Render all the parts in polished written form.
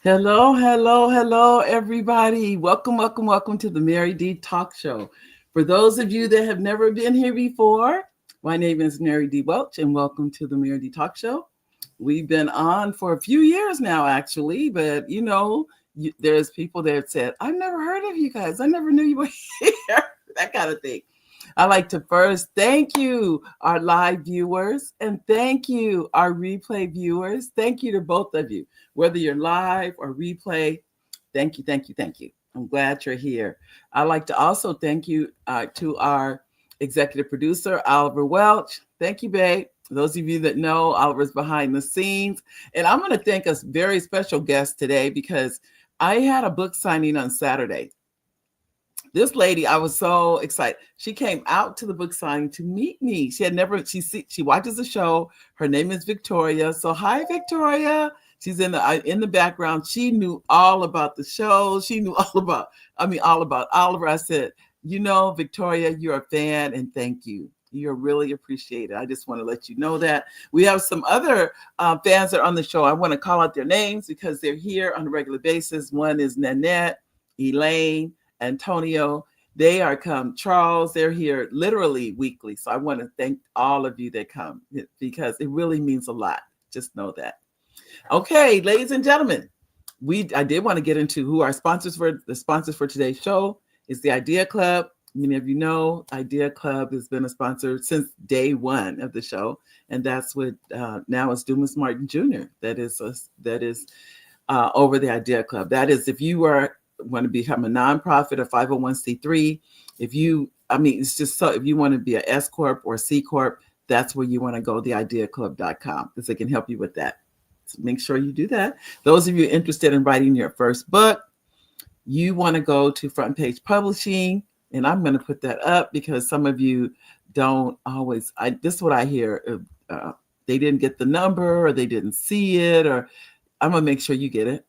Hello, hello, hello, everybody. Welcome to the Mary D Talk Show. For those of you that have never been here before, my name is Mary D Welch, and welcome to the Mary D Talk Show. We've been on for a few years now, actually, but there's people that have said, I've never heard of you guys. I never knew you were here, that kind of thing. I'd like to first thank you, our live viewers, and thank you, our replay viewers. Thank you to both of you, whether you're live or replay. Thank you, thank you, thank you. I'm glad you're here. I'd like to also thank you to our executive producer, Oliver Welch. Thank you, babe. Those of you that know, Oliver's behind the scenes. And I'm going to thank a very special guest today because I had a book signing on Saturday. This lady, I was so excited. She came out to the book signing to meet me. She watches the show. Her name is Victoria. So hi, Victoria. She's in the background. She knew all about the show. She knew all about Oliver. I said, Victoria, you're a fan, and thank you. You're really appreciated. I just want to let you know that. We have some other fans that are on the show. I want to call out their names because they're here on a regular basis. One is Nanette, Elaine, Antonio. They are come. Charles, they're here literally weekly. So I want to thank all of you that come because it really means a lot. Just know that. Okay, ladies and gentlemen, I did want to get into who our sponsors for. The sponsors for today's show is the Idea Club. Many of you know Idea Club has been a sponsor since day one of the show, and that's what now is Dumas Martin Jr. That is over the Idea Club. That is if you want to become a nonprofit or 501c3. If you want to be an S Corp or C Corp, that's where you want to go, theideaclub.com, because they can help you with that. So make sure you do that. Those of you interested in writing your first book, you want to go to Front Page Publishing, and I'm going to put that up because some of you don't always, this is what I hear, they didn't get the number or they didn't see it, or I'm going to make sure you get it.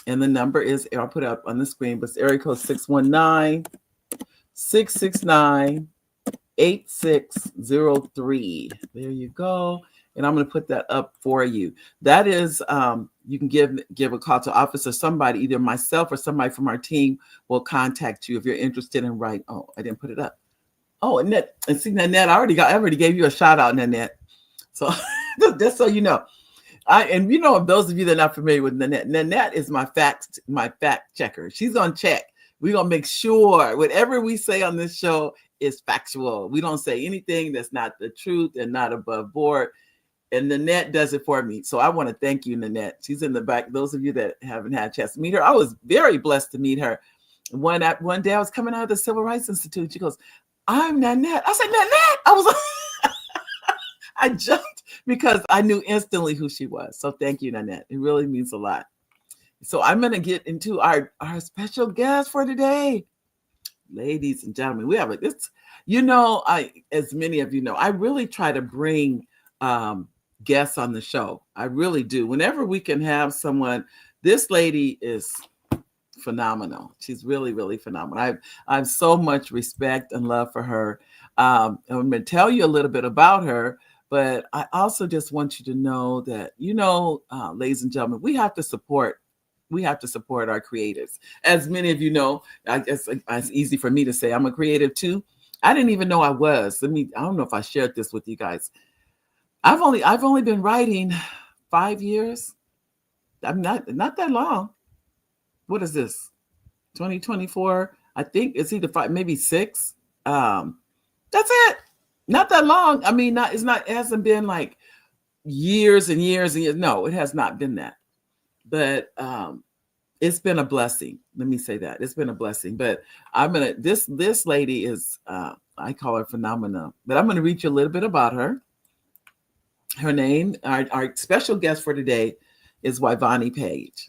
And the number is, I'll put it up on the screen, but it's area code 619-669-8603. There you go. And I'm going to put that up for you. That is, you can give a call to office, or somebody, either myself or somebody from our team will contact you if you're interested in writing. Oh, I didn't put it up. Oh, Annette, and see, Nanette, I already gave you a shout out, Nanette. So just so you know. Those of you that are not familiar with Nanette is my fact checker. She's gonna check. We're gonna make sure whatever we say on this show is factual. We don't say anything that's not the truth and not above board. And Nanette does it for me. So I want to thank you, Nanette. She's in the back. Those of you that haven't had a chance to meet her, I was very blessed to meet her. One day I was coming out of the Civil Rights Institute. She goes, "I'm Nanette." I said, "Nanette." I was I jumped because I knew instantly who she was. So thank you, Nanette. It really means a lot. So I'm going to get into our special guest for today. Ladies and gentlemen, we have as many of you know, I really try to bring guests on the show. I really do. Whenever we can have someone, this lady is phenomenal. She's really, really phenomenal. I have so much respect and love for her. I'm going to tell you a little bit about her. But I also just want you to know that, ladies and gentlemen, we have to support our creatives. As many of you know, I guess it's easy for me to say I'm a creative too. I didn't even know I was. I don't know if I shared this with you guys. I've only been writing 5 years. I'm not that long. What is this? 2024. I think it's either 5, maybe 6. That's it. Not that long. It hasn't been like years and years and years. No, it has not been that. But it's been a blessing. Let me say that. It's been a blessing. But this lady is, I call her phenomenal. But I'm going to read you a little bit about her. Her name, our special guest for today is Wyvonne Page.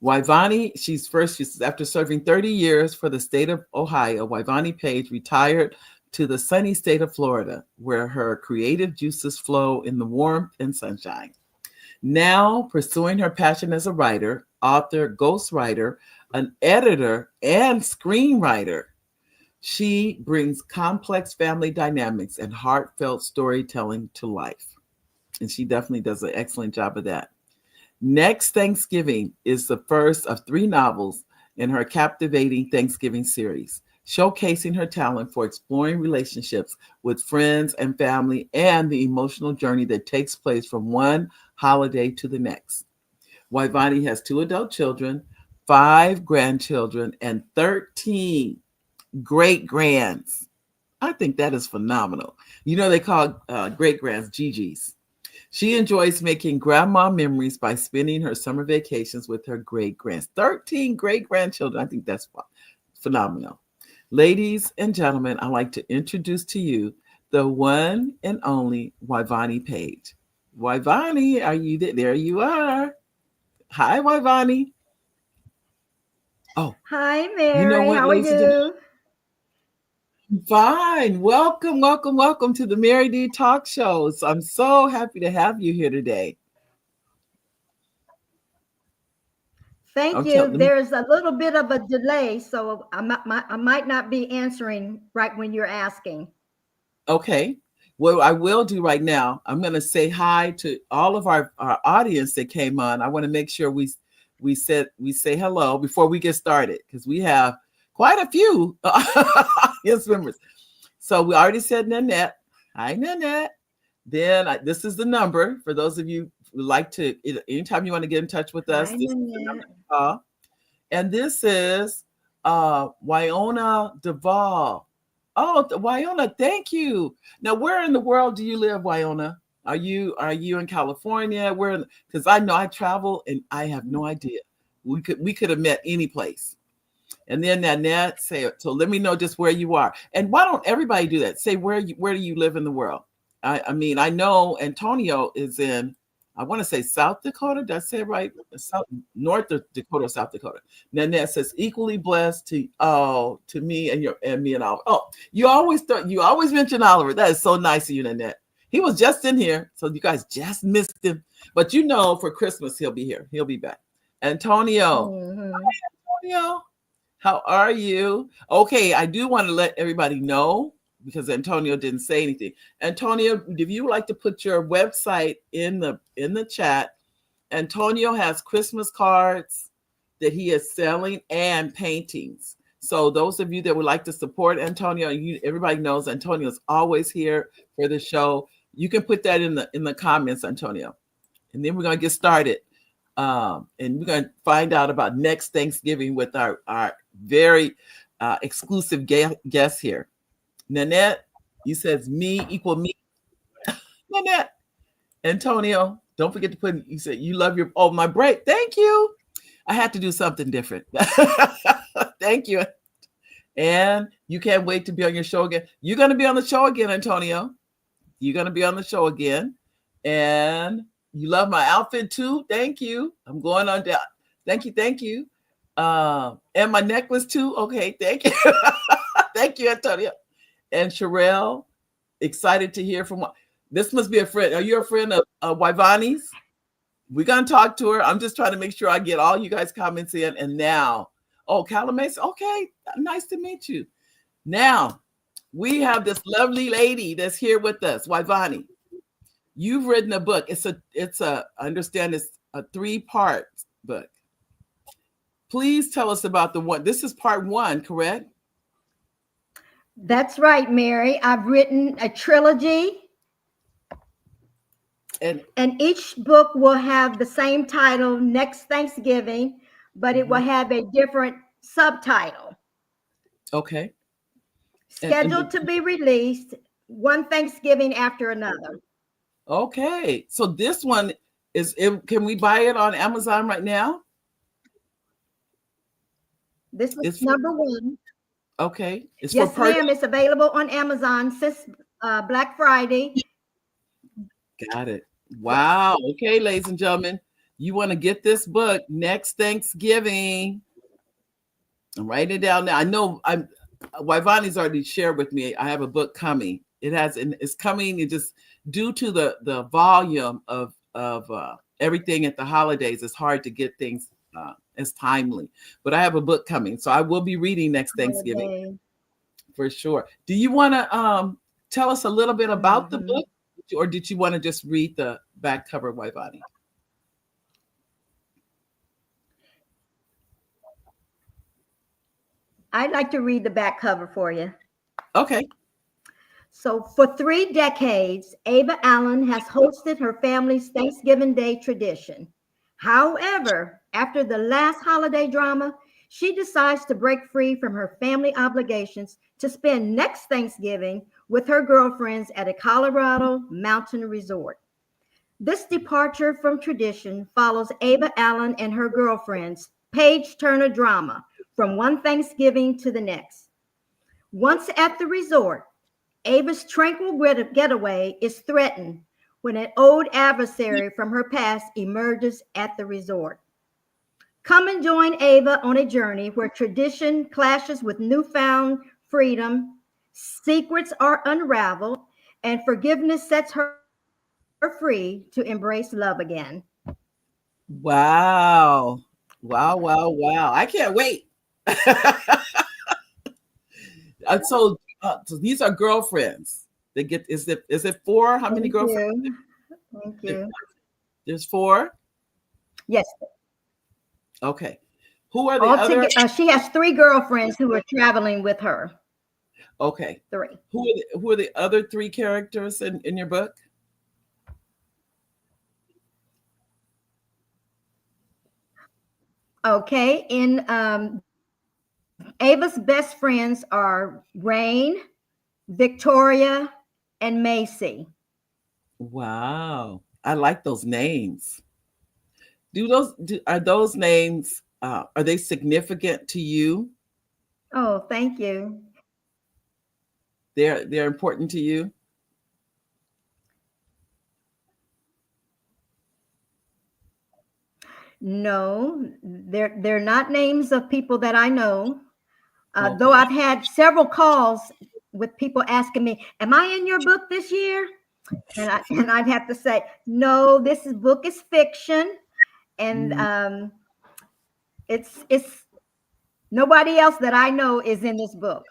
Wyvonne, she's after serving 30 years for the state of Ohio, Wyvonne Page retired to the sunny state of Florida, where her creative juices flow in the warmth and sunshine. Now pursuing her passion as a writer, author, ghostwriter, an editor, and screenwriter, she brings complex family dynamics and heartfelt storytelling to life. And she definitely does an excellent job of that. Next Thanksgiving is the first of three novels in her captivating Thanksgiving series, showcasing her talent for exploring relationships with friends and family and the emotional journey that takes place from one holiday to the next. Wyvonne has two adult children, five grandchildren, and 13 great grands. I think that is phenomenal. You know, they call great grands Gigi's. She enjoys making grandma memories by spending her summer vacations with her great grands. 13 great grandchildren. I think that's phenomenal. Ladies and gentlemen, I'd like to introduce to you the one and only Wyvonne Page. Wyvonne, are you there? There you are. Hi, Wyvonne. Oh, Hi, you know Mary. what, How are ladies and gentlemen? you? Fine. Welcome, welcome, welcome to the Mary D Talk Shows. I'm so happy to have you here today. Thank I'm you. telling. There's a little bit of a delay, so I might not be answering right when you're asking. Okay. What I will do right now, I'm going to say hi to all of our audience that came on. I want to make sure we say hello before we get started because we have quite a few audience members. So we already said Nanette. Hi, Nanette. Then this is the number for those of you who like to. Anytime you want to get in touch with us, Hi, this is the number Nanette. to call. And this is Wyona Duvall. Oh, Wyona, thank you. Now, where in the world do you live, Wyona? Are you in California? Where? Because I know I travel and I have no idea. We could have met any place. And then Nanette say so. Let me know just where you are. And why don't everybody do that? Say where do you live in the world? I mean I know Antonio is in. I want to say South Dakota. Did I say it right? South North Dakota, South Dakota. Nanette says equally blessed to me and me and Oliver. Oh, you always mention Oliver. That is so nice of you, Nanette. He was just in here, so you guys just missed him. But you know, for Christmas he'll be here. He'll be back. Antonio, Hmm. Antonio. How are you? Okay, I do want to let everybody know because Antonio didn't say anything. Antonio, if you would like to put your website in the chat, Antonio has Christmas cards that he is selling and paintings. So those of you that would like to support Antonio, everybody knows Antonio is always here for the show. You can put that in the comments, Antonio, and then we're gonna get started. And we're going to find out about next Thanksgiving with our very exclusive guest here. Nanette, you says me equal me. Nanette, Antonio, don't forget to put, you said you love my break. Thank you. I had to do something different. Thank you. And you can't wait to be on your show again. You're going to be on the show again, Antonio. You're going to be on the show again. And you love my outfit too. Thank you. I'm going on down. Thank you. Thank you. And my necklace too. Okay. Thank you. Thank you, Antonio. And Sherelle, excited to hear from. This must be a friend. Are you a friend of Wyvonne's? We're going to talk to her. I'm just trying to make sure I get all you guys' comments in. And now, Calamase. Okay. Nice to meet you. Now, we have this lovely lady that's here with us, Wyvonne. You've written a book. I understand it's a 3-part book. Please tell us about the one. This is part 1, correct? That's right, Mary. I've written a trilogy, And and each book will have the same title, Next Thanksgiving, but it will mhm, have a different subtitle. okay. And Scheduled to be released one Thanksgiving after another. okay. So this one can we buy it on Amazon right now? This was It's for number one. okay. It's for Yes, purchase. ma'am. It's available on Amazon since Black Friday. Got it. Wow. Okay, ladies and gentlemen, you want to get this book next Thanksgiving. I'm writing it down now. I know Wyvonne's already shared with me. I have a book coming. It's coming. It just due to the volume of everything at the holidays. It's hard to get things as timely. But I have a book coming, so I will be reading next Thanksgiving Holiday. for sure. Do you want to tell us a little bit about the Hmm. book, or did you want to just read the back cover, Wyvonne? I'd like to read the back cover for you. Okay. So, for 3 decades, Ava Allen has hosted her family's Thanksgiving Day tradition. However, after the last holiday drama, she decides to break free from her family obligations to spend next Thanksgiving with her girlfriends at a Colorado mountain resort. This departure from tradition follows Ava Allen and her girlfriends' page turner drama from one Thanksgiving to the next. Once at the resort, Ava's tranquil getaway is threatened when an old adversary from her past emerges at the resort. Come and join Ava on a journey where tradition clashes with newfound freedom, secrets are unraveled, and forgiveness sets her free to embrace love again. Wow. Wow, wow, wow. I can't wait. So these are girlfriends. They get is it four? How many Thank girlfriends? you. Thank you. There's four. Yes. Okay. Who are the other? Altogether, she has 3 girlfriends who are traveling with her. Okay. 3. Who are the other three characters in your book? Okay. Ava's best friends are Rain, Victoria, and Macy. Wow. I like those names. Are those names are they significant to you? Oh, thank you. They're important to you? No, they're not names of people that I know. Though Okay. I've had several calls with people asking me, "Am I in your book this year?" And I'd have to say, "No, this book is fiction, and Mm, it's nobody else that I know is in this book.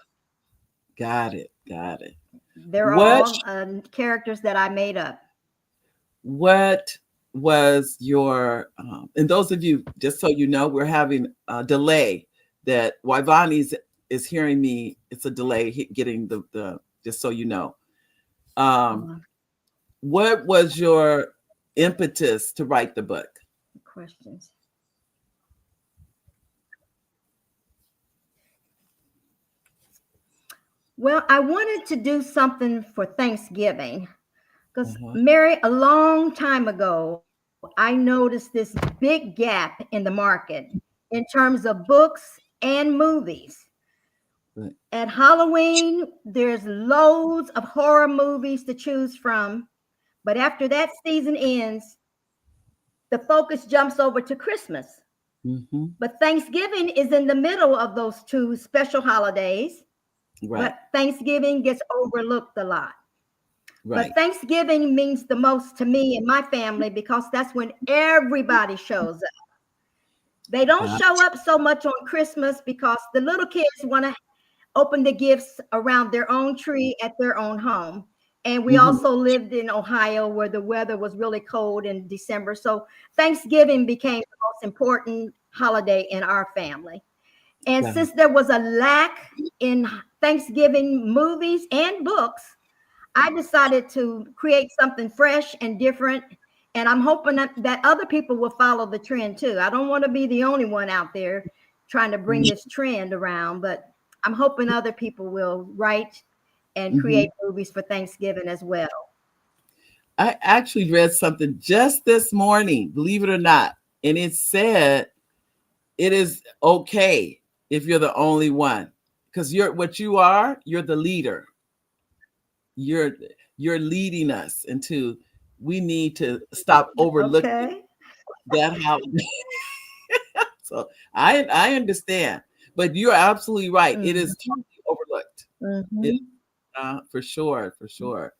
got it. Got it. They're What all characters that I made up." what was your and those of you, just so you know, we're having a delay that Wyvonne is hearing me. It's a delay getting the just so you know. Um, Uh, what was your impetus to write the book? Questions. Well, I wanted to do something for Thanksgiving because, Uh-huh. Mary, a long time ago, I noticed this big gap in the market in terms of books and movies. Right. At Halloween, there's loads of horror movies to choose from, but after that season ends, the focus jumps over to Christmas. Mm-hmm. But Thanksgiving is in the middle of those two special holidays, Right. but Thanksgiving gets overlooked a lot. But Right. Thanksgiving means the most to me and my family because that's when everybody shows up. They don't Got. show up so much on Christmas because the little kids want to open the gifts around their own tree at their own home. And we Mm-hmm. also lived in Ohio where the weather was really cold in December. So Thanksgiving became the most important holiday in our family. And Got. since there was a lack in Thanksgiving movies and books, I decided to create something fresh and different. And I'm hoping that other people will follow the trend too. I don't want to be the only one out there trying to bring this trend around, but I'm hoping other people will write and Mm-hmm. create movies for Thanksgiving as well. I actually read something just this morning, believe it or not, and it said it is okay if you're the only one because you're the leader. You're you're leading us into we need to stop overlooking Okay. that how so I understand, but you're absolutely right. It is Mm-hmm. totally overlooked. It, Mm-hmm. for sure, for sure.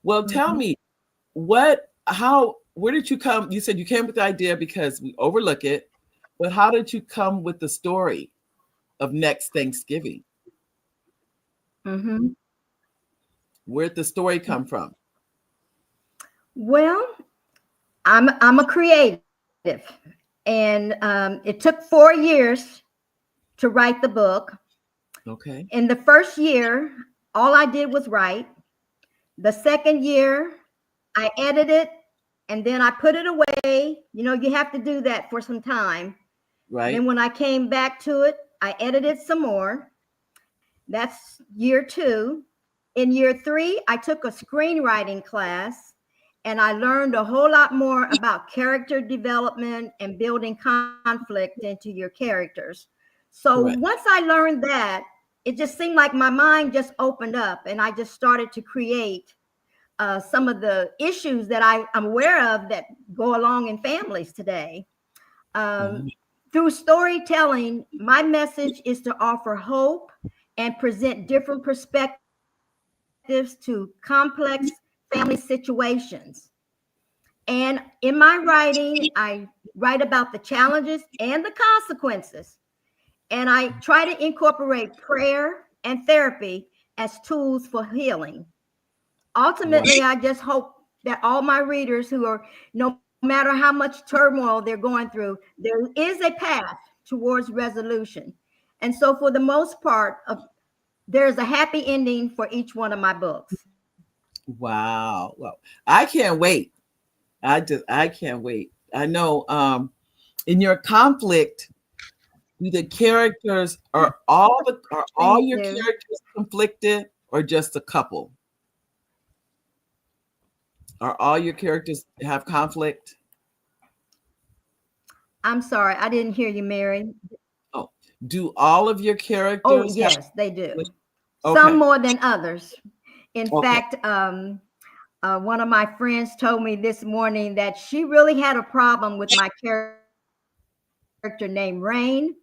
Well, tell Mm-hmm. me where did you come? You said you came with the idea because we overlook it, but how did you come with the story of next Thanksgiving? Mm-hmm. Where'd the story come from? Well, I'm a creative, and it took 4 years to write the book. Okay. In the first year, all I did was write. The second year, I edited and then I put it away. You know, you have to do that for some time. Then Right. when I came back to it, I edited some more. That's year two. In year three, I took a screenwriting class and I learned a whole lot more about character development and building conflict into your characters. So Correct. once I learned that, it just seemed like my mind just opened up and I just started to create some of the issues that I'm aware of that go along in families today. Um, Mhm. Through storytelling, my message is to offer hope and present different perspectives to complex family situations. And in my writing, I write about the challenges and the consequences. And I try to incorporate prayer and therapy as tools for healing. Wow. Ultimately, I just hope that all my readers who are, no matter how much turmoil they're going through, there is a path towards resolution. And so, for the most part, there's a happy ending for each one of my books. Wow. Well, I can't wait. I can't wait. I know in your conflict, do the characters are all Thank your you. characters conflicted or just a couple? Are all your characters have conflict? I'm sorry, I didn't hear you, Mary. Oh, do all of your Oh, characters have yes, they do. conflict? Some Okay. more than others. In Okay. fact, one of my friends told me this morning that she really had a problem with my character named Rain.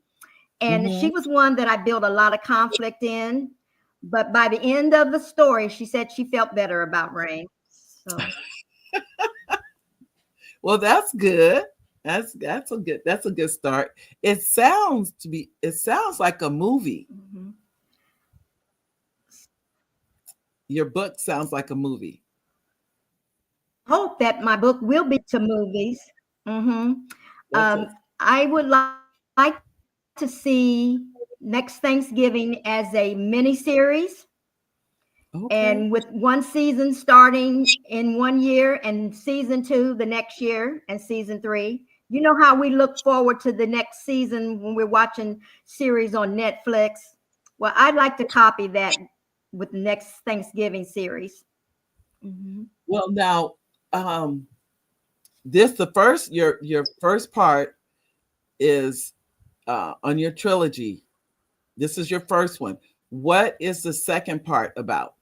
And she was one that I Hmm. built a lot of conflict in. But by the end of the story, she said she felt better about Rain. So, Well, that's good. That's a good start. It sounds like a movie. mhm. Your book sounds like a movie. I hope that my book will be to movies. Hmm That's a I would like to see next Thanksgiving as a mini series, and with okay. one season starting in one year and season two the next year and season three. You know how we look forward to the next season when we're watching series on Netflix. Well, I'd like to copy that with the next Thanksgiving series. Mhm. Well, now, um, this the first your first part is on your trilogy. This is your first one. What is the second part about?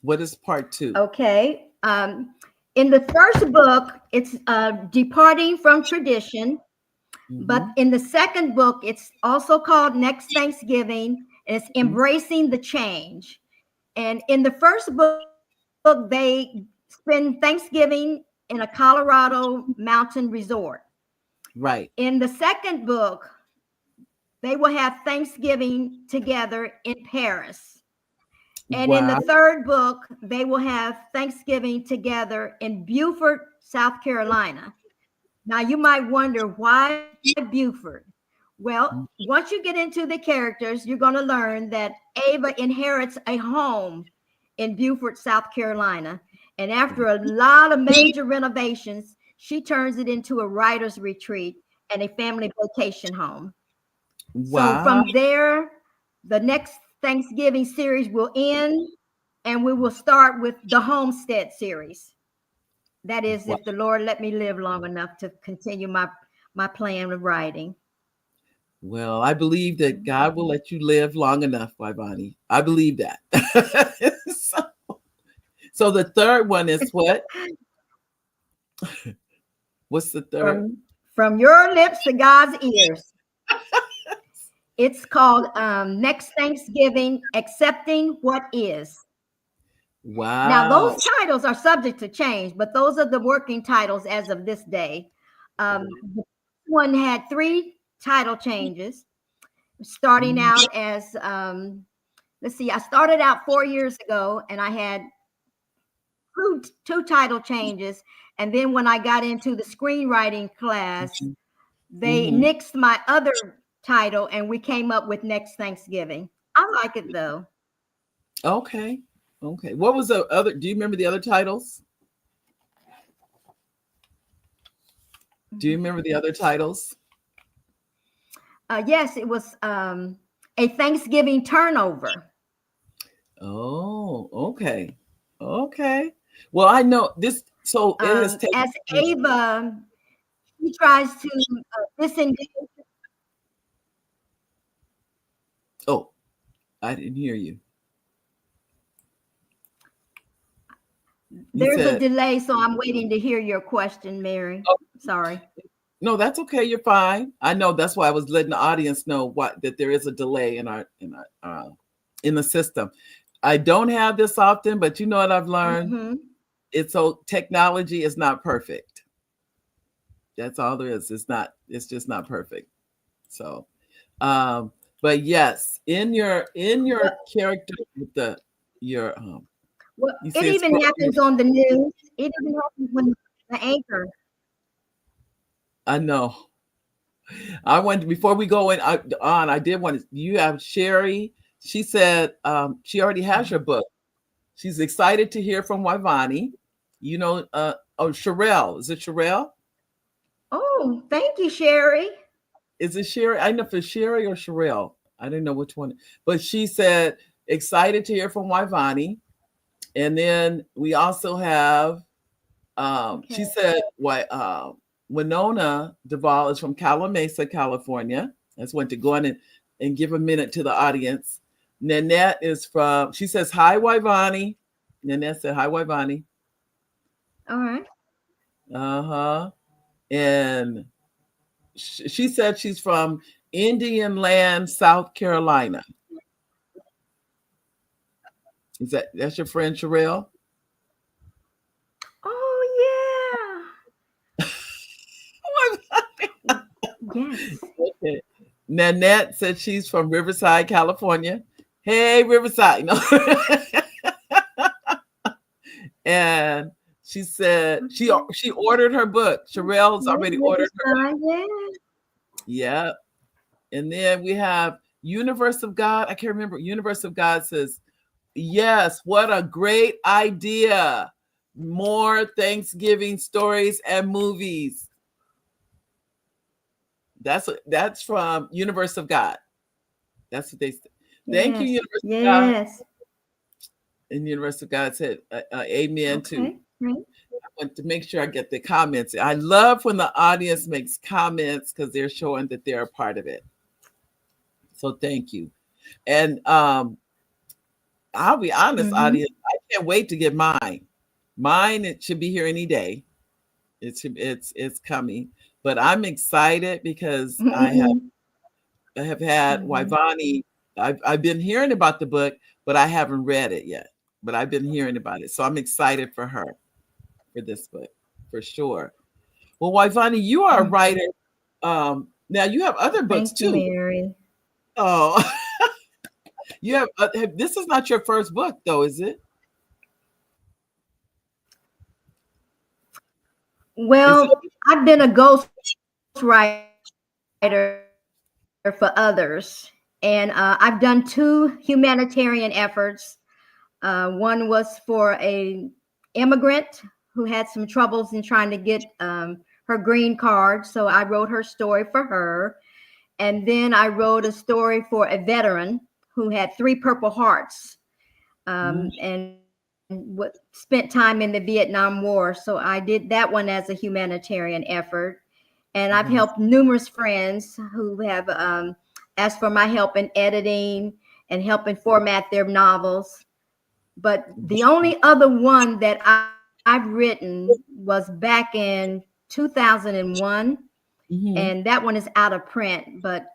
What is part two? Okay. In the first book, it's departing from tradition. But Hmm. in the second book, it's also called Next Thanksgiving, and it's embracing the change. And in the first book, they spend Thanksgiving in a Colorado mountain resort. Right. In the second book, they will have Thanksgiving together in Paris. And in the Wow. third book, they will have Thanksgiving together in Beaufort, South Carolina. Now, you might wonder why Buford? Well, once you get into the characters, you're going to learn that Ava inherits a home in Beaufort, South Carolina. And after a lot of major renovations, she turns it into a writer's retreat and a family vacation home. So Wow. from there, the next Thanksgiving series will end, and we will start with the Homestead series. That is, Wow. if the Lord let me live long enough to continue my plan of writing. Well, I believe that God will let you live long enough, Wyvonne. I believe that. so, so the third one is what? What's the third? From your lips to God's ears. It's called Next Thanksgiving, Accepting What Is. Now, those Wow. titles are subject to change, but those are the working titles as of this day. The one had three title changes, starting Mm. out as let's see, I started out 4 years ago and I had two title changes. And then when I got into the screenwriting class, They Mm-hmm. nixed my other title and we came up with Next Thanksgiving. I like it though. Okay. Okay. What was the other? Do you remember the other titles? Do you Mhm. remember the other titles? Yes, it was a Thanksgiving turnover. Oh, okay. Okay. Well, I know this. So it has As taken. Ava, she tries to disengage. Oh, I didn't hear you. You There's a said, delay, so I'm waiting to hear your question, Mary. oh, Sorry. no, that's okay. You're fine. I know that's why I was letting the audience know what that there is a delay in the system. I don't have this often, but you know what I've learned? Mm-hmm. It's so technology is not perfect. That's all there is. It's just not perfect. So um, but yes, in your Well, character with the your well, you it see it's even happens on the news. It even happens when the anchor. I know. I went before we go on. I did want to. You have Sherry. She said she already has your book. She's excited to hear from Wyvonne. You know, oh Sherelle. Is it Sherelle? Oh, thank you, Sherry. Is it Sherry? I know if it's Sherry or Sherelle. I didn't know which one. But she said excited to hear from Wyvonne. And then we also have she Okay. said what Winona Duvall is from Cala Mesa, California. I just want to go on and give a minute to the audience. Nanette is from, she says, hi, Wyvonne. Nanette said, hi, Wyvonne. All right. Uh-huh. And she said she's from Indian Land, South Carolina. That's your friend Sherelle? Oh, yeah. Yes. Okay. Nanette said she's from Riverside, California. Hey, Riverside. No. And she said Okay. she ordered her book. Sherelle's Yeah, already ordered her book. Riverside, yeah. Yeah. And then we have Universe of God. I can't remember. Universe of God says, yes, what a great idea. More Thanksgiving stories and movies. That's from Universe of God. That's what they said. Thank you, Yes. Universe of God. Yes. And Universe of God said, amen too. Okay. Right. I want to make sure I get the comments. I love when the audience makes comments because they're showing that they're a part of it. So thank you. And I'll be honest, Mm-hmm. audience, I can't wait to get mine. Mine, it should be here any day. It's coming. But I'm excited because Mm-hmm. I have had Mm-hmm. Wyvonne. I've been hearing about the book, but I haven't read it yet. But I've been hearing about it. So I'm excited for her for this book for sure. Well, Wyvonne, you are a Mm-hmm. writer. Now you have other books Thank you, too. Mary. Oh, you have. This is not your first book, though, is it? Is it? Well, I've been a ghostwriter for others, and I've done two humanitarian efforts. One was for a immigrant who had some troubles in trying to get her green card, so I wrote her story for her. And then I wrote a story for a veteran who had three Purple Hearts Mm, and spent time in the Vietnam War. So I did that one as a humanitarian effort. And I've helped mhm, numerous friends who have asked for my help in editing and helping format their novels. But the only other one that I've written was back in 2001, and mhm. that one is out of print. But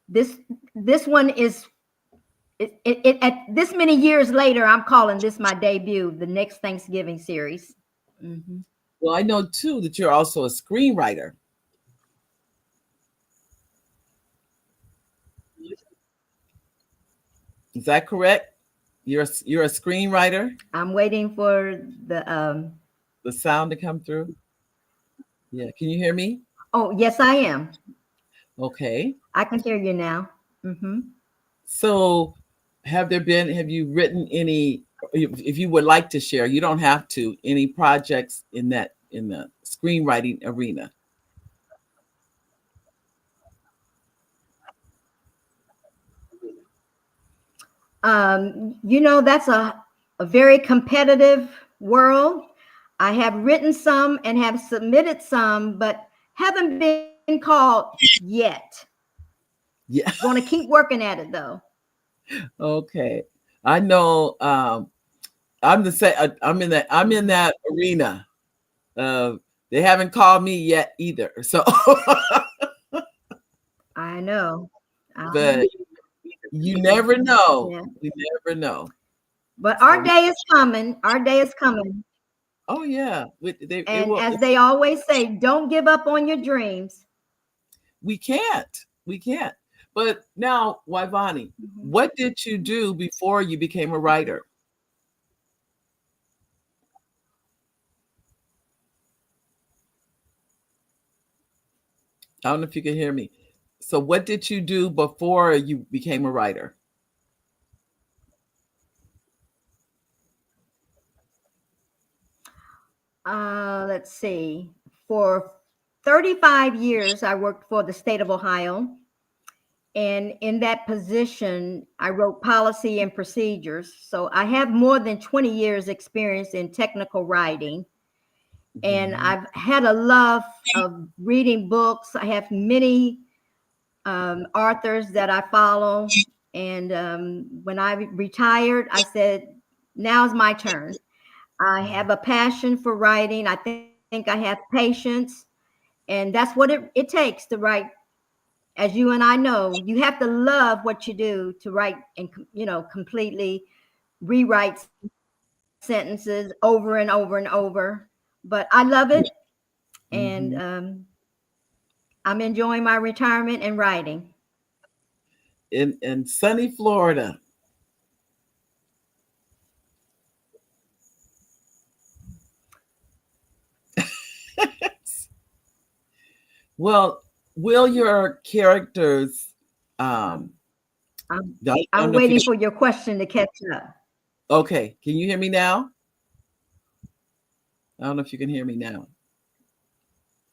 this this one is at this many years later, I'm calling this my debut, the next Thanksgiving series. Hmm. Well, I know too that you're also a screenwriter. Is that correct? You're a screenwriter. I'm waiting for the The sound to come through. Yeah. Can you hear me? Oh, yes, I am. Okay. I can hear you now. Mm-hmm. So have you written any, if you would like to share, you don't have to, any projects in the screenwriting arena? That's a very competitive world. I have written some and have submitted some, but haven't been called yet. Yeah. Going to keep working at it though. Okay. I know I'm the same. I'm in Hmm. that arena. Uh, they haven't called me yet either. So I know. but you never know. Yeah. We never know. But So our day is coming. Our day is coming. oh yeah, it And will. as they always say, don't give up on your dreams. We can't. We can't. But now, Wyvonne, Mhm. what did you do before you became a writer? I don't know if you can hear me. So, what did you do before you became a writer? Let's see. For 35 years, I worked for the state of Ohio. And in that position, I wrote policy and procedures. So I have more than 20 years experience in technical writing. And Mhm. I've had a love of reading books. I have many authors that I follow. And when I retired, I said, now's my turn. I have a passion for writing. I think I have patience. And that's what it takes to write. As you and I know, you have to love what you do to write and, completely rewrite sentences over and over and over. But I love it. And Mhm. I'm enjoying my retirement and writing. In sunny Florida. Well, will your characters um I'm, I don't I'm know if you waiting for your question to catch up. okay, can you hear me now? I don't know if you can hear me now.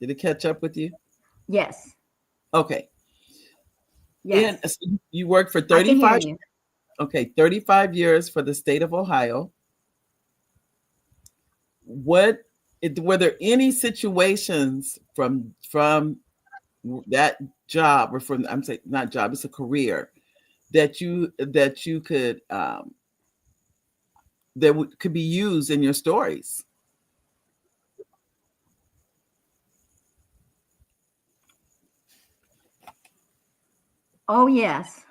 Did it catch up with you? Yes, Okay. And yes, so you worked for I can hear 35, you. okay, 35 years for the state of Ohio. What were there any situations from that job, or from, I'm saying not job, it's a career, that you could could be used in your stories? Oh, yes.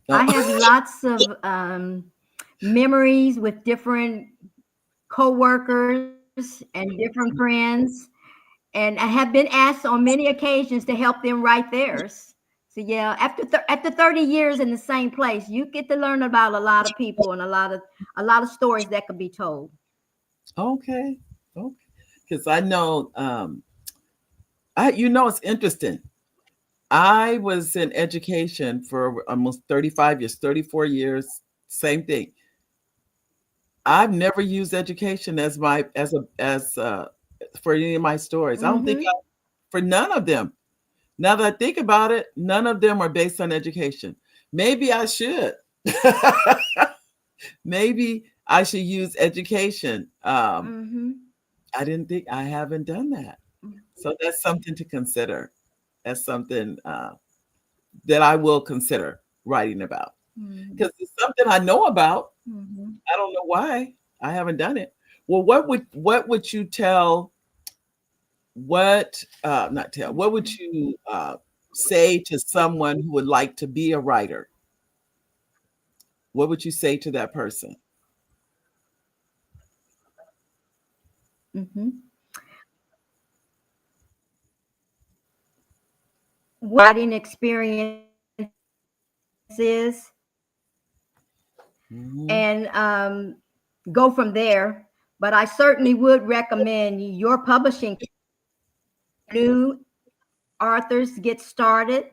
Uh, I have lots of memories with different coworkers and different friends, and I have been asked on many occasions to help them write theirs. So yeah, after 30 years in the same place, you get to learn about a lot of people and a lot of stories that could be told. okay, okay, because I know I you know it's interesting. I was in education for almost 35 years, 34 years, same thing. I've never used education as my as for any of my stories. I don't think Hmm. for none of them. Now that I think about it, none of them are based on education. Maybe I should. Maybe I should use education. Hmm. I didn't think I haven't done that. So that's something to consider. That's something that I will consider writing about, Hmm. because it's something I know about. Hmm. I don't know why I haven't done it. Well, what would you tell? What not tell? What would you say to someone who would like to be a writer? What would you say to that person? Hmm. What my writing experience is, Mhm. and go from there. But I certainly would recommend your publishing company, new authors get started.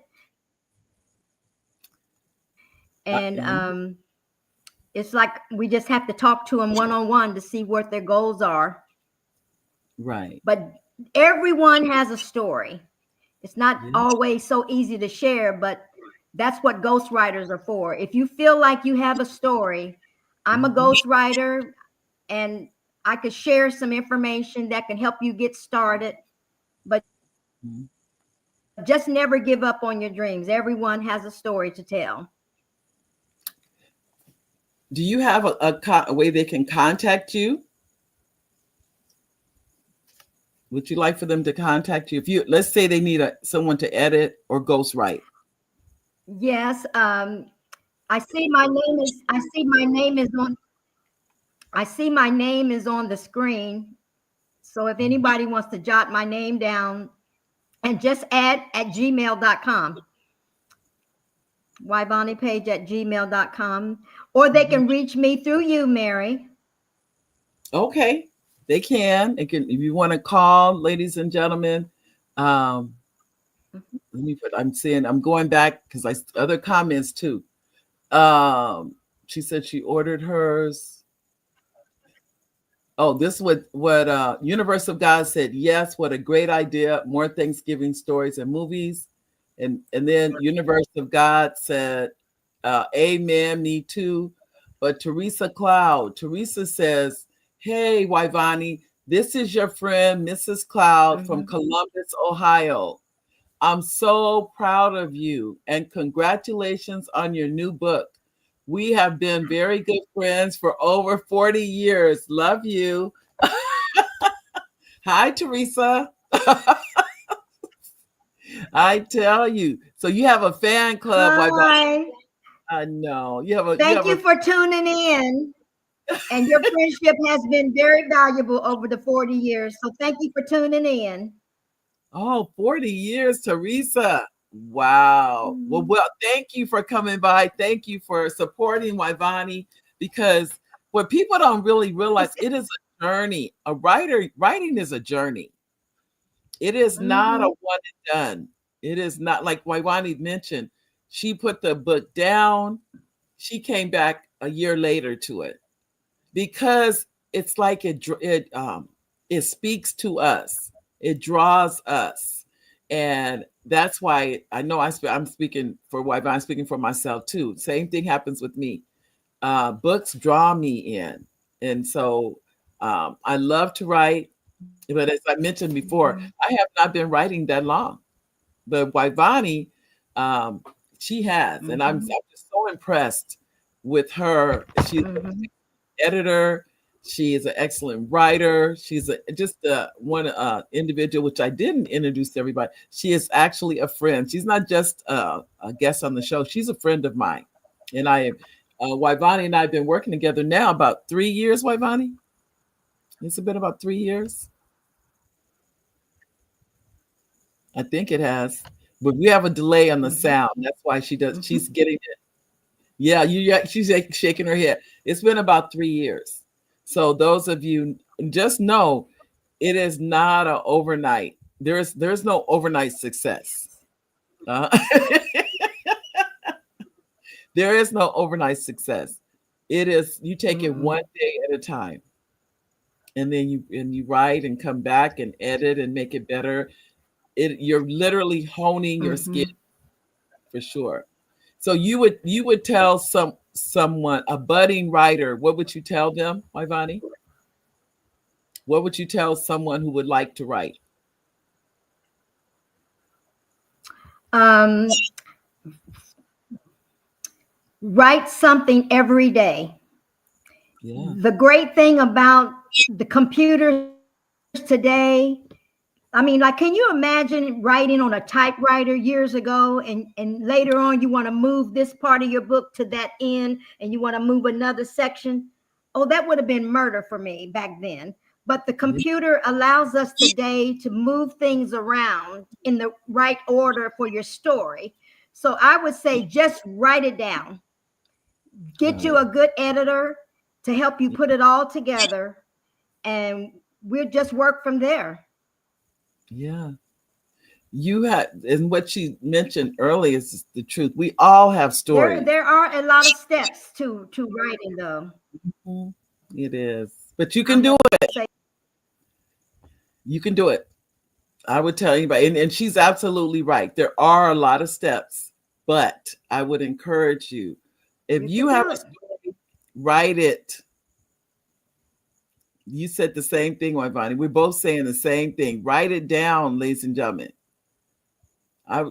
And Mhm. it's like we just have to talk to them one-on-one to see what their goals are. Right. But everyone has a story. It's not Yeah. always so easy to share, but that's what ghostwriters are for. If you feel like you have a story, I'm a Mhm. ghostwriter, and I could share some information that can help you get started. But just never give up on your dreams. Everyone has a story to tell. Do you have a way they can contact you? Would you like for them to contact you? If you, let's say they need someone to edit or ghostwrite. Yes, I see my name is on the screen. So if anybody wants to jot my name down and just add at gmail.com, Wyvonne@gmail.com, or they Mhm. can reach me through you, Mary. Okay, they can. It can if you want to call, ladies and gentlemen. Um, let me put. I'm seeing. I'm going back because I other comments too. Um, she said she ordered hers. Oh, this what Universe of God said. Yes, what a great idea. More Thanksgiving stories and movies. And then Universe of God said, Amen, me too. But Teresa says, hey, Wyvonne, this is your friend, Mrs. Cloud from Mhm. Columbus, Ohio. I'm so proud of you and congratulations on your new book. We have been very good friends for over 40 years. Love you. Hi, Teresa. I tell you. So you have a fan club, Wyvonne. Hi. I know. You have Thank a you for tuning in. And your friendship has been very valuable over the 40 years. So thank you for tuning in. Oh, 40 years, Teresa. Wow. Mhm. Well, thank you for coming by. Thank you for supporting Wyvonne because what people don't really realize, It's, it is a journey. Writing is a journey. It is not a mhm. one and done. It is not like Wyvonne mentioned. She put the book down. She came back a year later to it because it's like it speaks to us. It draws us, and that's why I know I'm speaking for Wyvonne. I'm speaking for myself too. Same thing happens with me. Books draw me in, and so I love to write. But as I mentioned before, Mhm. I have not been writing that long. But Wyvonne, um, she has, and I'm Mhm. just so impressed with her. She's Mhm. editor. She is an excellent writer. She's just one individual, which I didn't introduce to everybody. She is actually a friend. She's not just a guest on the show. She's a friend of mine. And Wyvonne and I have been working together now about 3 years, Wyvonne. It's been about 3 years. I think it has. But we have a delay on the Mhm. sound. That's why she's Mhm. getting it. Yeah, she's shaking her head. It's been about 3 years. So those of you just know it is not an overnight. There's no overnight success. Uh, there is no overnight success. It is you take it one Mm-mm. day at a time, and then you write and come back and edit and make it better. You're literally honing your skill Mhm. for sure. So you would tell someone a budding writer, what would you tell them, Ivani? What would you tell someone who would like to write? Um, write something every day. Yeah. The great thing about the computers today, I mean, like, can you imagine writing on a typewriter years ago, and later on you want to move this part of your book to that end, and you want to move another section? Oh, that would have been murder for me back then. But the Yeah. computer allows us today to move things around in the right order for your story. So I would say just write it down. Get Got you it. a good editor to help you put it all together, and we'll just work from there. Yeah. you had, and what she mentioned earlier is the truth. We all have stories. There are a lot of steps to writing, though. Mhm. It is, but you I can do must it. say, You can do it. I would tell anybody, and she's absolutely right. There are a lot of steps, but I would encourage you, if you you can have do a it. story, write it. You said the same thing, Wyvonne. We're both saying the same thing. Write it down, ladies and gentlemen. I,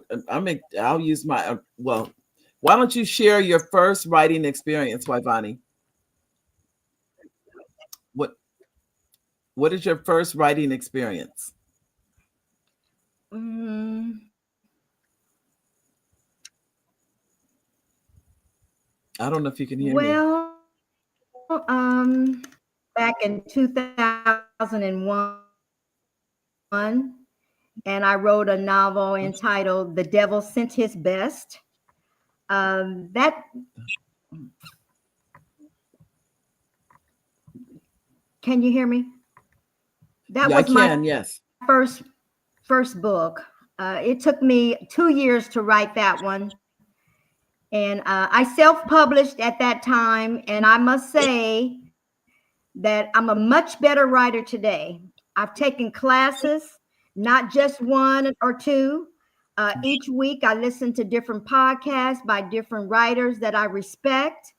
I'll use my, well, why don't you share your first writing experience, Wyvonne? What, what is your first writing experience? Mm, I don't know if you can hear me. well, back in 2001, and I wrote a novel entitled "The Devil Sent His Best." That Can you hear me? That Yeah, I was my can. Yes. first book. It took me 2 years to write that one, and I self-published at that time. And I must say that I'm a much better writer today. I've taken classes, not just one or two. Each week, I listen to different podcasts by different writers that I respect,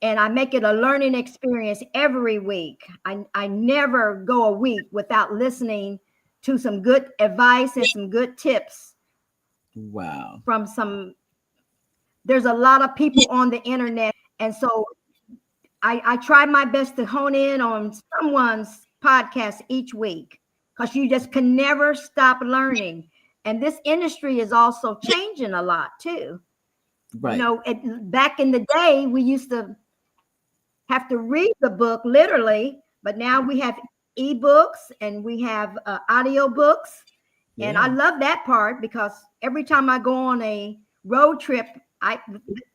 and I make it a learning experience every week. I never go a week without listening to some good advice and some good tips Wow. from some. There's a lot of people on the internet, and so I try my best to hone in on someone's podcast each week, because you just can never stop learning. And this industry is also changing a lot too. Right. Back in the day, we used to have to read the book literally, but now we have ebooks and we have audio books. And I Yeah. love that part, because every time I go on a road trip, I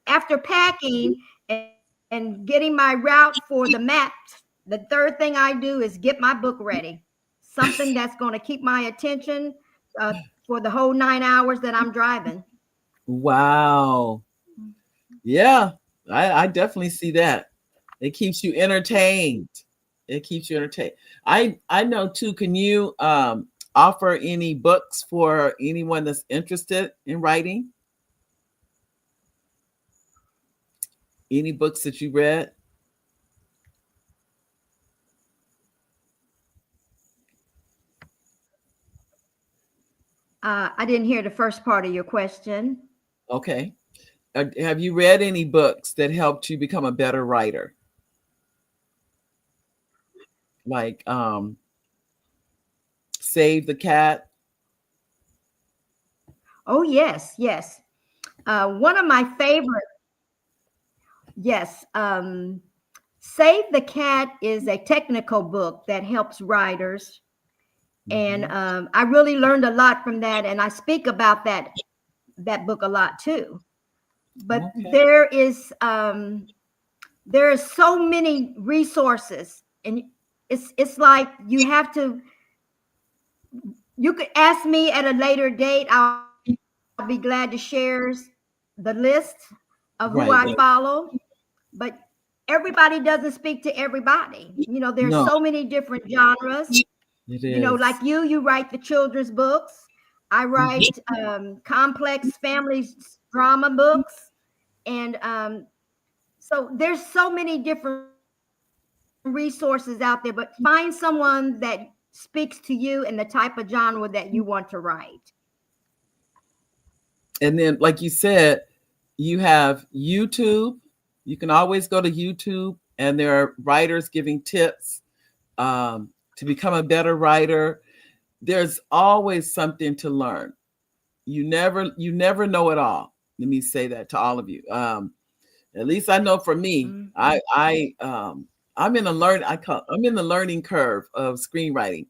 after packing and getting my route for the maps, the third thing I do is get my book ready. Something that's going to keep my attention uh, for the whole 9 hours that I'm driving. Wow. Yeah. I definitely see that. It keeps you entertained. It keeps you entertained. I know too. Can you offer any books for anyone that's interested in writing? Any books that you read? I didn't hear the first part of your question. Okay. Have you read any books that helped you become a better writer? Like Save the Cat? Oh, yes, yes. One of my favorite, yes. Save the Cat is a technical book that helps writers. And Mhm. I really learned a lot from that. And I speak about that book a lot too. But Okay. there is so many resources, and it's like you have to. You could ask me at a later date. I'll be glad to share the list of who I Right. follow. But everybody doesn't speak to everybody. There's so No, many different genres. it Like is. you write the children's books. I Mhm. write complex family drama books. And so there's so many different resources out there, but find someone that speaks to you and the type of genre that you want to write. And then, like you said, you have YouTube. You can always go to YouTube, and there are writers giving tips to become a better writer. There's always something to learn. You never know it all. Let me say that to all of you. At least I know for me, Mhm. I'm in a I'm in the learning curve of screenwriting.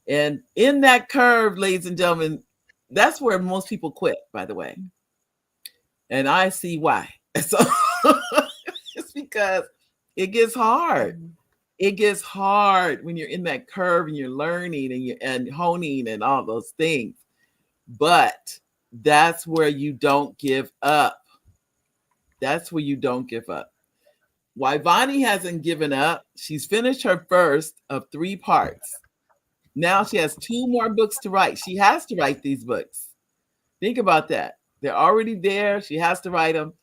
And in that curve, ladies and gentlemen, that's where most people quit, by the way. And I see why. So it's because it gets hard. Mhm. It gets hard when you're in that curve and you're learning and you're and honing and all those things. but that's where you don't give up. That's where you don't give up. Wyvonne hasn't given up. She's finished her first of 3 parts. Now she has 2 more books to write. She has to write these books. Think about that. They're already there. She has to write them.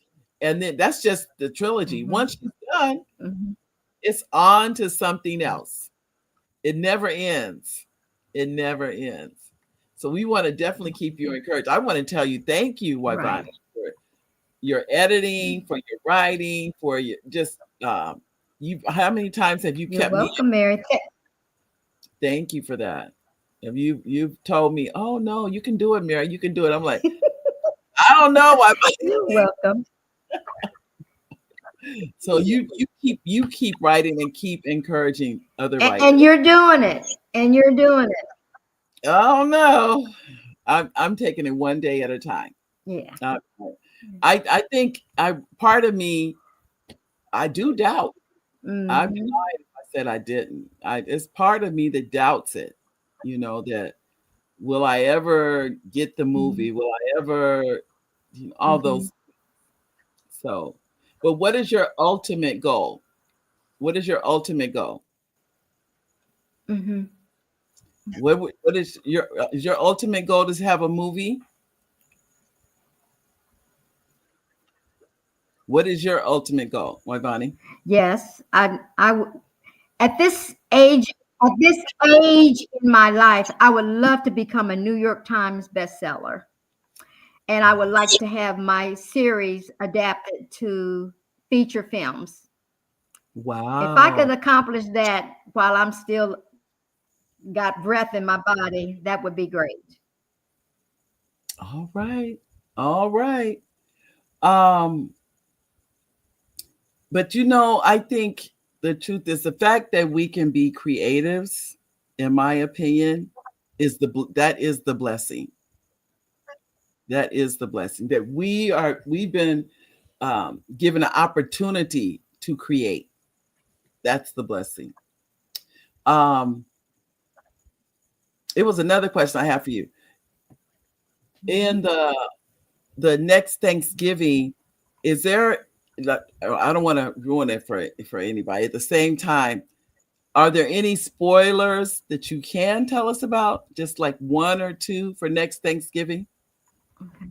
And then that's just the trilogy. Mhm. Once she's done, Mhm. it's on to something else. It never ends. It never ends. So we want to definitely keep you encouraged. I want to tell you, thank you, Wyvonne, Right. for your editing, for your writing, for your just you. How many times have you You're kept me? welcome, Mary. Thank you for that. Have you've told me, oh no, you can do it, Mary, you can do it. I'm like, I don't know why. You're welcome. So you keep writing and keep encouraging other And writers. you're doing it. And you're doing it. Oh no, I'm taking it one day at a time. Yeah. Uh, I think I part of me I do doubt. I'd be Hmm. lying if I said I didn't. It's part of me that doubts it. That will I ever get the movie? Will I ever, all Hmm. those. So, but what is your ultimate goal? What is your ultimate goal? Hmm. What is your ultimate goal to have a movie? What is your ultimate goal, Wyvonne? Yes. At this age, at this age in my life, I would love to become a New York Times bestseller. And I would like to have my series adapted to feature films. If I could Wow. accomplish that while I'm still got breath in my body, that would be great. All right. All right. Um, but I think the truth is the fact that we can be creatives, in my opinion, that is the blessing. That is the blessing that we've been given an opportunity to create. That's the blessing. Um, it was another question I have for you. In the next Thanksgiving, is there? I don't want to ruin it for anybody. At the same time, are there any spoilers that you can tell us about? Just like 1 or 2 for next Thanksgiving? Okay.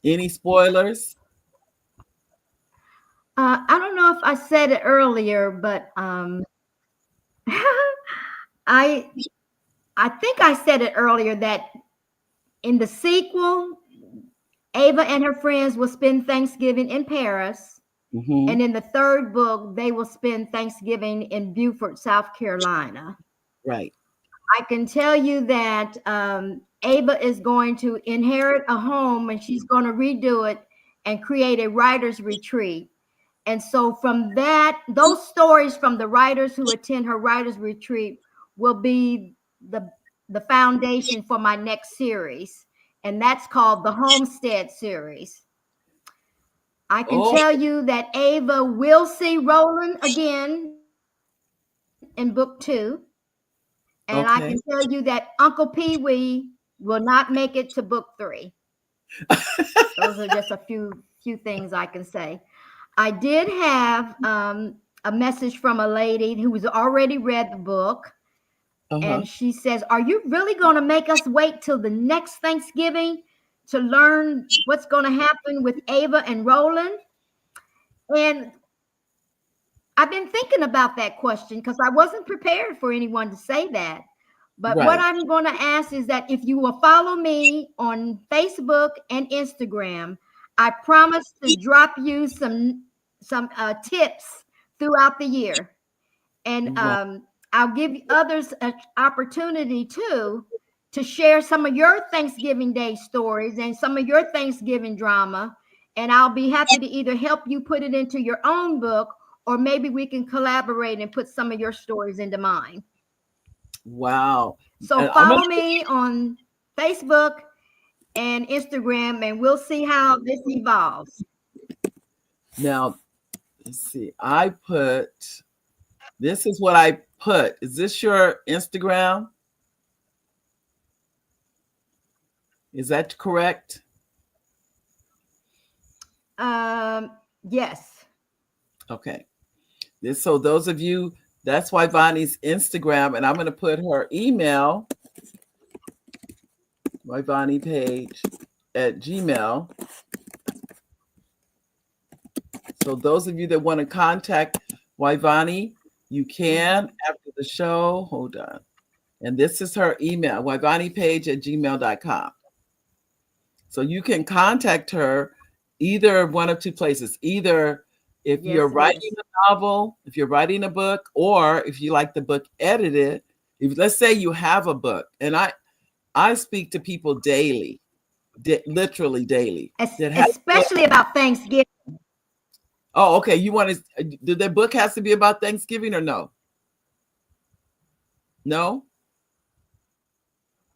Any spoilers? I don't know if I said it earlier, but I I think I said it earlier that in the sequel, Ava and her friends will spend Thanksgiving in Paris, Hmm. and in the third book, they will spend Thanksgiving in Beaufort, South Carolina. Right. I can tell you that Ava is going to inherit a home, and she's going to redo it and create a writer's retreat. And so from that, those stories from the writers who attend her writers retreat will be the foundation for my next series. And that's called the Homestead series. I can Oh, tell you that Ava will see Roland again in book 2. And I can tell you okay. that Uncle Pee Wee will not make it to book 3. Those are just a few things I can say. I did have a message from a lady who has already read the book, Uh-huh. and she says, "Are you really going to make us wait till the next Thanksgiving to learn what's going to happen with Ava and Roland?" And I've been thinking about that question because I wasn't prepared for anyone to say that. But what Right. I'm going to ask is that if you will follow me on Facebook and Instagram, I promise to drop you some tips throughout the year, and Wow. I'll give others an opportunity too to share some of your Thanksgiving Day stories and some of your Thanksgiving drama. And I'll be happy to either help you put it into your own book, or maybe we can collaborate and put some of your stories into mine. Wow. So And I'm gonna follow me on Facebook and Instagram, and we'll see how this evolves. now let's see. This is what I put. Is this your Instagram? Is that correct? Yes. Okay. So those of you, that's why Bonnie's Instagram, and I'm going to put her email, Wyvonne Page at Gmail. So those of you that want to contact Wyvonne, you can after the show. Hold on. And this is her email, wyvonnepage at gmail.com. So you can contact her either one of two places. Either if you're Yes, it writing is. a novel, if you're writing a book, or if you like the book edited. If let's say you have a book, and I speak to people daily, literally daily, that has. Especially about Thanksgiving. Oh, okay. You want to? Did the book has to be about Thanksgiving or no? No,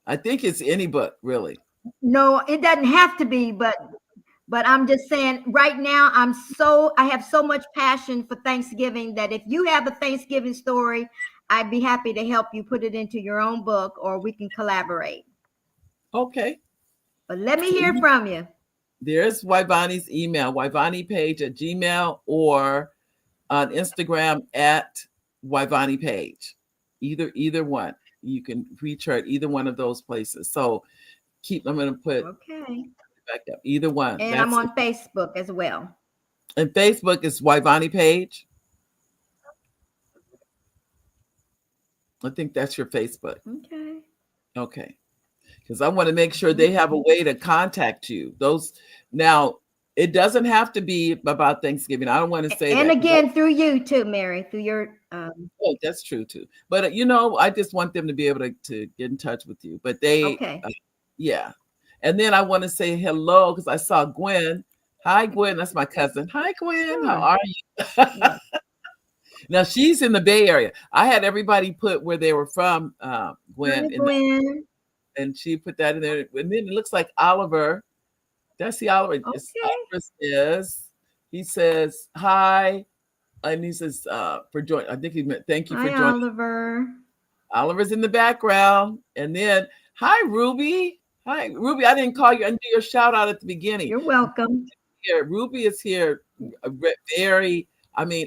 I think it's any book really. No, it doesn't have to be, but I'm just saying right now I have so much passion for Thanksgiving that if you have a Thanksgiving story, I'd be happy to help you put it into your own book or we can collaborate. Okay. But let me So hear from you. there's Wyvonne's email, wyvonnepage at Gmail, or on Instagram at Wyvonne Page. Either one. You can reach her at either one of those places. So I'm going to put Okay. back up either one. And I'm That's on Facebook as well. and Facebook is Wyvonne Page. I think that's your Facebook. Okay. Okay. Because I want to make sure they have a way to contact you. Those now, it doesn't have to be about Thanksgiving. I don't want to say And that. again, through you too, Mary, through your Oh, that's true too. But I just want them to be able to get in touch with you. But okay. Yeah. And then I want to say hello because I saw Gwen. Hi, Gwen. That's my cousin. Hi, Gwen. How are you? Yeah. Now she's in the Bay Area. I had everybody put where they were from, Gwen, Hi, Gwen. and she put that in there. And then it looks like Oliver. That's the Oliver. Okay. Oliver he says hi, and he says for joining. I think he meant thank you for Hi, joining. Oliver. Oliver's in the background, and then hi, Ruby. Hi, Ruby. I didn't call you and do your shout out at the beginning. You're welcome. Here, Ruby is here very,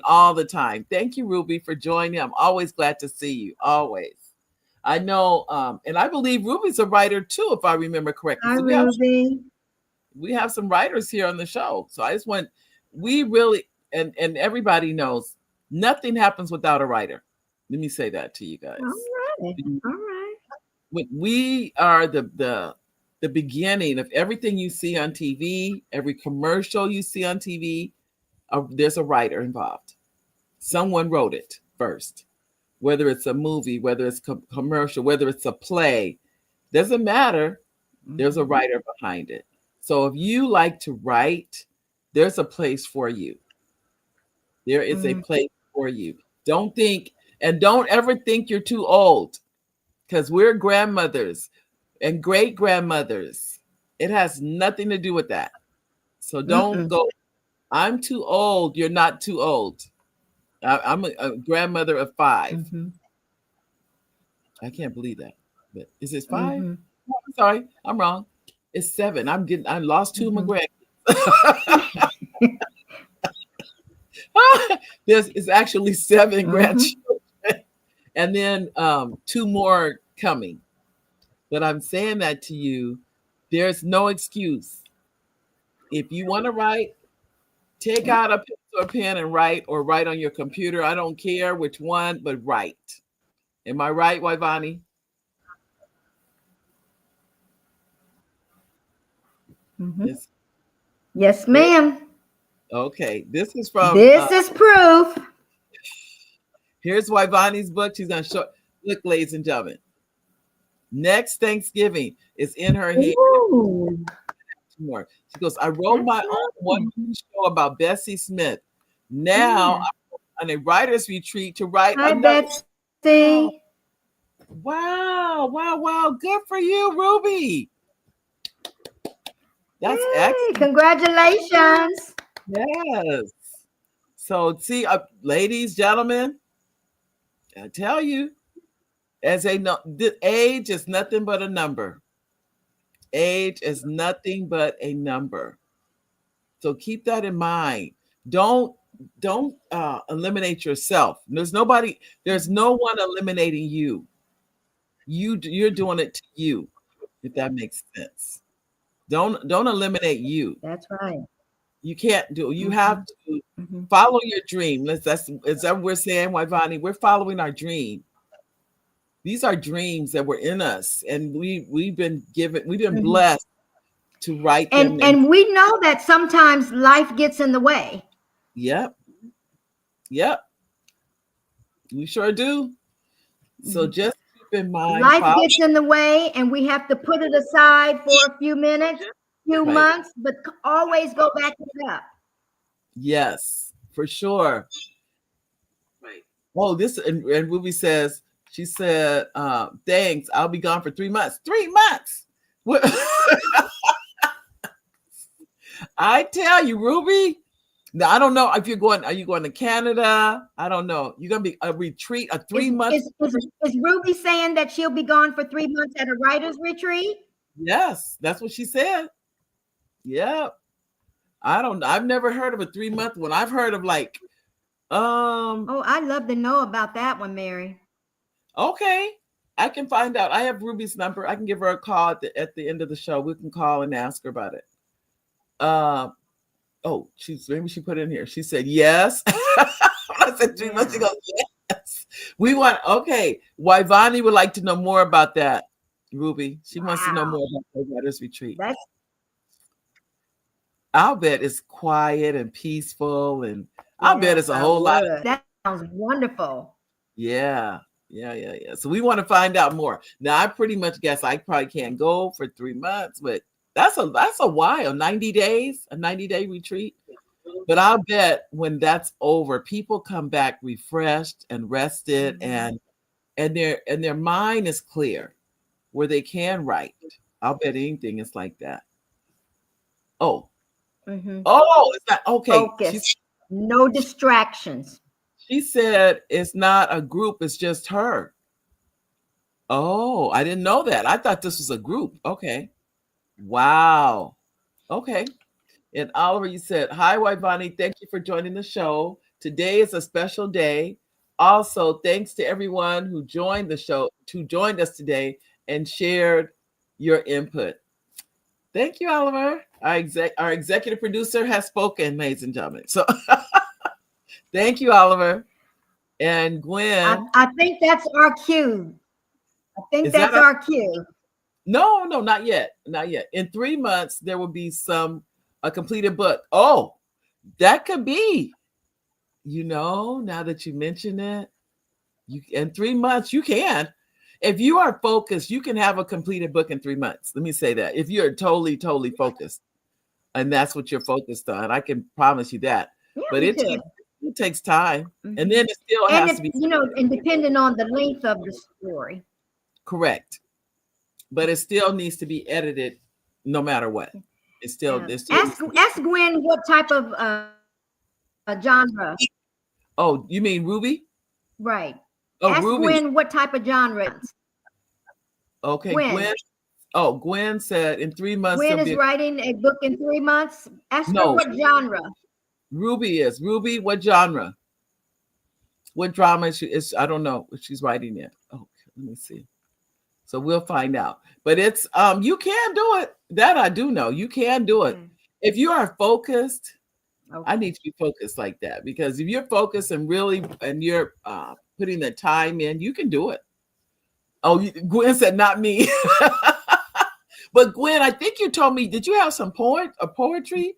all the time. Thank you, Ruby, for joining. I'm always glad to see you. Always. I know, and I believe Ruby's a writer too, if I remember correctly. Hi, So Ruby. we have some writers here on the show. So I just want, we really, and everybody knows, nothing happens without a writer. Let me say that to you guys. All right. All right. We are the beginning of everything you see on TV, every commercial you see on TV. There's a writer involved. Someone wrote it first, whether it's a movie, whether it's commercial, whether it's a play, doesn't matter. There's a writer behind it. So if you like to write, there's a place for you. There is a place for you. Don't ever think you're too old, because we're grandmothers and great grandmothers. It has nothing to do with that. So don't go, I'm too old. You're not too old. I'm a grandmother of 5. I can't believe that. But is it 5? Oh, I'm sorry, I'm wrong. It's 7. I lost 2 of my grandkids. It's actually 7 grandchildren, and then 2 more coming. But I'm saying that to you, there's no excuse. If you want to write, take out a pencil or pen and write, or write on your computer. I don't care which one, but write. Am I right, Wyvonne? Yes, ma'am. Okay, this is from. This is proof. Here's Wyvonne's book. She's gonna show. Look, ladies and gentlemen. Next Thanksgiving is in her hand. More. She goes, I wrote my own one show about Bessie Smith. Now I'm on a writer's retreat to write another. Betsy. Wow. Good for you, Ruby. That's excellent. Congratulations. Yes. So see, ladies, gentlemen, I tell you, as age is nothing but a number. Age is nothing but a number. So keep that in mind. Don't don't eliminate yourself. There's no one eliminating you. You're doing it to you, if that makes sense. Don't eliminate you. That's right. You can't do. You have Mhm, to mhm. follow your dream. That's is that what we're saying, Wyvonne? We're following our dream. These are dreams that were in us, and we've been Mhm. blessed to write And them. And and we know that sometimes life gets in the way. yep, yep, we sure do. So Mhm. just keep in mind, Life follow. gets in the way, and we have to put it aside for a few minutes, few Right. months, but always go back to it up. Yes, for sure. Right. Oh, this and Ruby says she said, "Thanks, I'll be gone for 3 months." 3 months. What? I tell you, Ruby. Now I don't know if you're going. Are you going to Canada? I don't know. You're gonna be a retreat, a Is 3 month. is is, is Ruby saying that she'll be gone for 3 months at a writer's retreat? Yes, that's what she said. Yeah. I don't. I've never heard of a 3 month one. I've heard of like, um, Oh, I'd love to know about that one, Mary. okay, I can find out. I have Ruby's number. I can give her a call at the end of the show. We can call and ask her about it. Uh, oh, she's maybe she put it in here. She said yes. I said 3 months. She Yeah. goes yes. We want okay. Wyvonne would like to know more about that. Ruby, she wants to know Wow. more about the writers retreat. That's I'll bet it's quiet and peaceful, and I'll bet yes, it's a I whole lot. would. That sounds wonderful. Yeah. Yeah. So we want to find out more. Now I pretty much guess I probably can't go for 3 months, but that's a while. 90 days, a 90-day retreat. But I'll bet when that's over, people come back refreshed and rested Mhm. and their mind is clear where they can write. I'll bet anything is like that. Oh, Mhm. oh, it's not okay. Focus. No distractions. She said it's not a group, it's just her. Oh, I didn't know that. I thought this was a group. Okay. Wow. Okay. And Oliver, you said, "Hi, Wyvonne. Thank you for joining the show. Today is a special day. Also, thanks to everyone who joined the show, who joined us today and shared your input." Thank you, Oliver. Our executive producer has spoken, ladies and gentlemen. So thank you, Oliver. And Gwen, I think that's our cue. I think is that that's a, our cue. no, no, not yet. Not yet. In 3 months, there will be a completed book. Oh, that could be. Now that you mention it, you in 3 months you can. If you are focused, you can have a completed book in 3 months. Let me say that. If you're totally focused, and that's what you're focused on, I can promise you that. Yeah, But you it could. takes it takes time, and Mhm. then it still And has if to be and depending on the length of the story. correct. But it still needs to be edited, no matter what. Yeah. It still needs Ask to be. ask Gwen what type of genre. Oh, you mean Ruby? Right. Oh, Ask Ruby. Gwen what type of genre. Okay, Gwen. Gwen. Oh, Gwen said in 3 months Gwen there'll is be writing a book in 3 months. Ask her no. what genre. Ruby is Ruby. What genre? What drama is? I don't know what she's writing in. Oh, let me see. So we'll find out. But it's you can do it. That I do know. You can do it Okay. if you are focused. I Okay. need to be focused like that because if you're focused and really and you're putting the time in, you can do it. Oh, Gwen said not me. But Gwen, I think you told me, did you have some poetry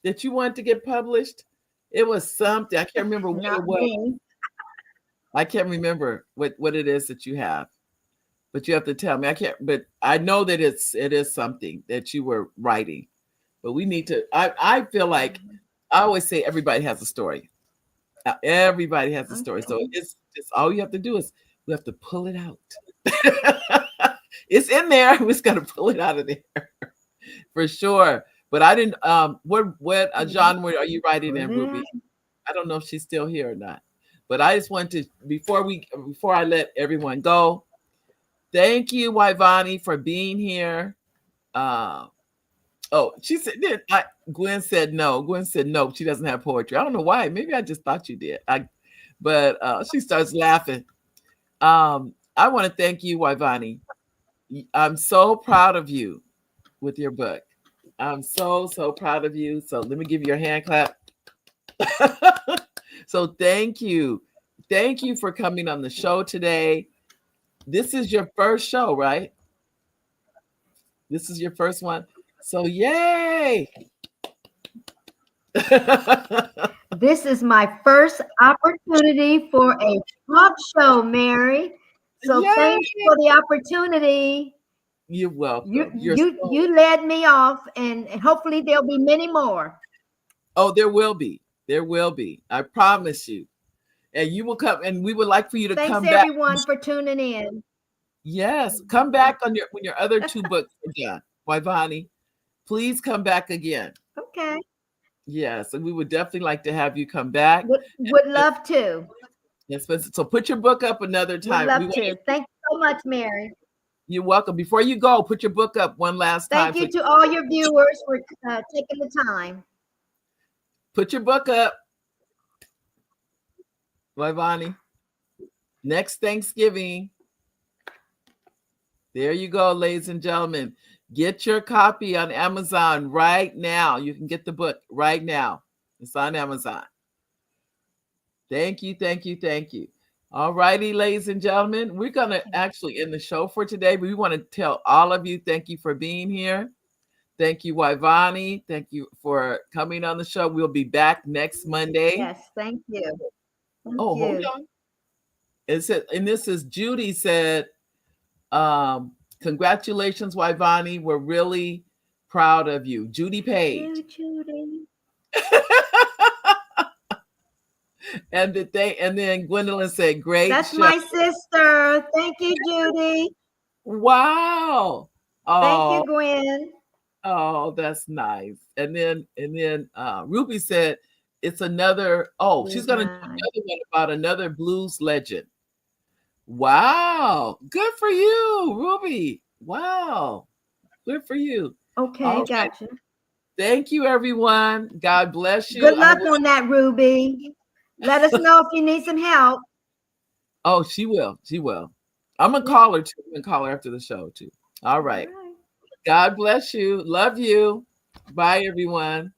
that you wanted to get published? It was something. I can't remember what it Not was. me. I can't remember what it is that you have. But you have to tell me. I can't, but I know that it is something that you were writing. But we need to I feel like I always say everybody has a story. Everybody has a story. Okay. So it's just all you have to do is we have to pull it out. It's in there. We just got to pull it out of there for sure. But I didn't. What Mhm. genre are you writing Pull in, it Ruby? out. I don't know if she's still here or not. But I just want to before I let everyone go. Thank you, Wyvonne, for being here. Uh, oh, she said, Gwen said no. Gwen said no, she doesn't have poetry. I don't know why. Maybe I just thought you did. But she starts laughing. I want to thank you, Wyvonne. I'm so proud of you with your book. I'm so, so proud of you. So let me give you a hand clap. So thank you. Thank you for coming on the show today. This is your first show, right? This is your first one. So yay. This is my first opportunity for a talk show, Mary. So Yay. thanks for the opportunity. You're welcome. You led me off, and hopefully there'll be many more. Oh, there will be. There will be. I promise you. And you will come, and we would like for you to Thanks come back. Thanks everyone for tuning in. Yes, come back on when your other 2 books are done. Wyvonne, please come back again. Okay. Yes, and we would definitely like to have you come back. Would love to. Yes, so put your book up another time. Would love to. Thank you so much, Mary. You're welcome. Before you go, put your book up one last time. Thank you to all your viewers for taking the time. Put your book up, Wyvonne. Next Thanksgiving. There you go, ladies and gentlemen. Get your copy on Amazon right now. You can get the book right now. It's on Amazon. Thank you, thank you, thank you. All righty, ladies and gentlemen, we're going to actually end the show for today, but we want to tell all of you, thank you for being here. Thank you, Wyvonne. Thank you for coming on the show. We'll be back next Monday. Yes, thank you. Thank you. Hold on. It said, and this is Judy said, congratulations, Wyvonne. We're really proud of you. Judy Page. Judy. And then Gwendolyn said, great. That's show. my sister. Thank you, Judy. Wow. Oh, thank you, Gwen. Oh, that's nice. And then Ruby said it's another, she's gonna do another one about another blues legend. Wow, good for you, Ruby. Wow, good for you. Okay, gotcha. Thank you, everyone. God bless you. Good luck on that, Ruby. Let us know if you need some help. Oh, she will. She will. I'm gonna call her too. I'm gonna call her after the show too. All right. God bless you. Love you. Bye, everyone.